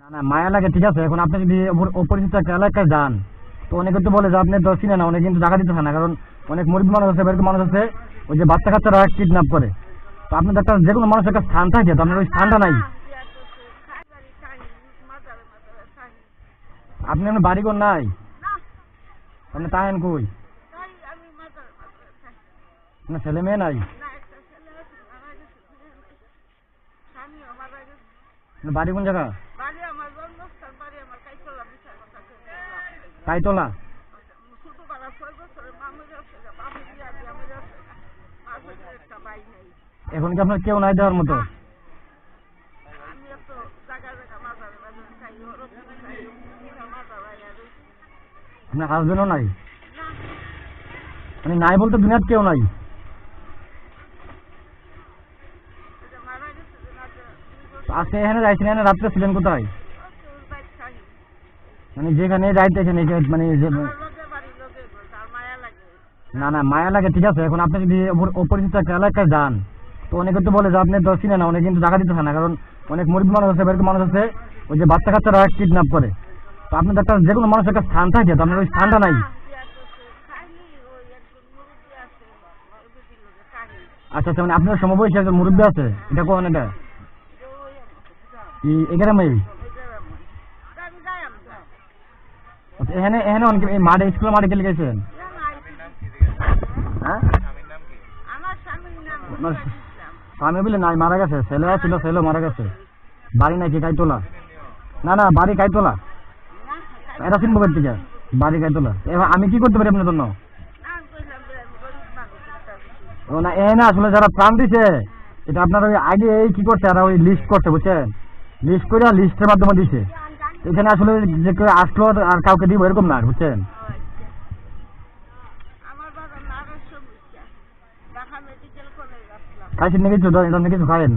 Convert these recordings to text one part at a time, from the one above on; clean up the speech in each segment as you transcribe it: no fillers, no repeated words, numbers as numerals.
না না মায়া লাগে ঠিক আছে। এখন আপনি যদি অপরিচিত একটা এলাকায় যান তো অনেকে তো বলে যে আপনি তো চিনে না, অনেকে কিন্তু টাকা দিতে চায় না, কারণ অনেক মুরিদ মানুষ আছে, এরকম মানুষ আছে ওই যে বাচ্চা কাচ্চারা কিডন্যাপ করে। তো আপনার একটা যে কোনো মানুষের একটা স্থান থাকে, তো আপনার ওই স্থানটা নাই। আপনি আপনার বাড়িঘর নাই, আপনি তাহেন কই? আপনার ছেলে মেয়ে নাই? আপনার বাড়ি কোন জায়গা? কাইতলা? এখন কি আপনার কেউ নাই দেওয়ার মতো? আপনার হাজবেন্ডও নাই? মানে নাই বলতে দুনিয়ার কেউ নাই? আজকে এখানে যাইছেন, এখানে রাত্রে ছিলেন কোথায়? মানে যেখানে যাইতেছেন মানে না না মায়া লাগে ঠিক আছে। এখন আপনি যদি অপরিচিত একটা এলাকায় যান তো অনেকে তো বলে যে আপনি তো চিনে না, অনেকে কিন্তু টাকা দিতে চায় না, কারণ অনেক মুরিদ মানুষ আছে, এরকম মানুষ আছে ওই যে বাচ্চা কাচ্চারা কিডন্যাপ করে। তো আপনার একটা যে কোনো মানুষের একটা স্থান থাকে, তো আপনার ওই স্থানটা নাই। আচ্ছা আচ্ছা, মানে আপনার সমবয়সী একটা মুরব্বী আছে, এটা কোন এটা এখানে মেয়ে? এখানে এখানে অনেক এই মাঠে স্কুলের মাঠে গেলে গেছেন? হ্যাঁ স্বামী বলে নাই, মারা গেছে। ছেলে ছিল, ছেলে মারা গেছে। বাড়ি নাকি কাইতলা? না না বাড়ি কাইতলা। এটা চিনবো থেকে বাড়ি কাইতলা। এবার আমি কি করতে পারি আপনার জন্য? ও না এ না, আসলে যারা প্রাণ দিছে এটা আপনার ওই আগে এই কি করছে, আর ওই লিস্ট করছে বুঝছেন, লিস্ট করে লিস্টের মাধ্যমে দিছে। এখানে আসলে যে কেউ আসলো আর কাউকে দিব এরকম না, বুঝছেন? খাইছেন নাকি কিছু? কিছু খাইেন?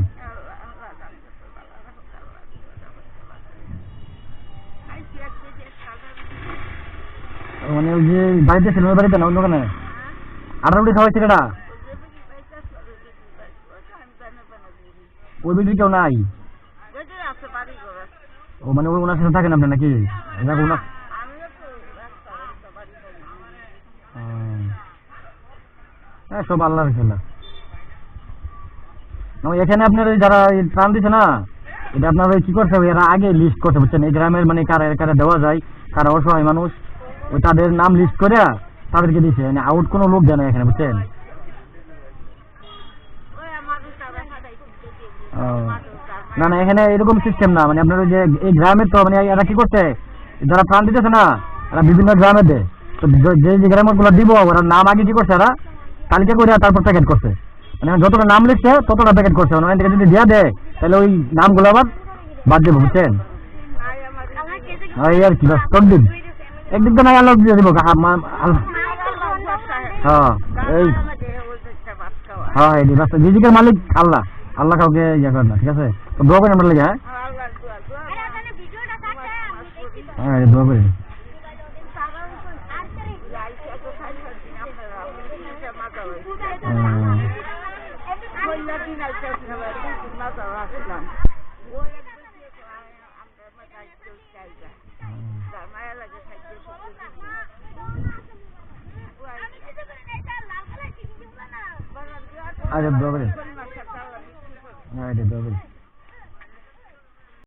মানে ওই যে বাড়িতে ছিল, ওই বাড়িতে না অন্য কানে 18 রুটি খাওয়াইছে এটা? ওই বিল্ডিং কেউ নাই? ও মানে ওই ওনার সাথে থাকেন আপনি নাকি? হ্যাঁ সব আল্লাহর খেলা। এখানে আপনার যারা প্রাণ দিচ্ছে না, এটা আপনার কি করছে, এরা আগে লিস্ট করছে বুঝছেন, এই গ্রামের মানে কারা কারা দেওয়া যায়, কারা অসহায় মানুষ, ওই তাদের নাম লিস্ট করে তাদেরকে দিচ্ছে, মানে আউট কোনো লোক দেয় না এখানে, বুঝছেন? না না এখানে এরকম সিস্টেম না, মানে আপনার ওই যে এই গ্রামের তো মানে এরা কি করছে, যারা প্রাণ দিতেছে না এরা বিভিন্ন গ্রামে দেয়। তো যে যে গ্রামের গুলো দিব ওরা নাম আগে কি করছে, এরা তালিকা করে তারপর প্যাকেট করছে, মানে যতটা নাম লিখছে ততটা প্যাকেট করছে। মানে থেকে যদি দেওয়া দেয় তাহলে ওই নামগুলো আবার বাদ দেবো, বুঝছেন? এই আর কি বাস তোর দিন একদিন তো নাই, আল্লাহ দিয়ে দিব। হ্যাঁ এই হ্যাঁ এই রিজিকের মালিক আল্লাহ, আল্লাহ কাউকে ইয়ে করেন না, ঠিক আছে? তো দোয়া করেন আমরা লেগে। হ্যাঁ দোয়া করি। আচ্ছা দোয়া করি।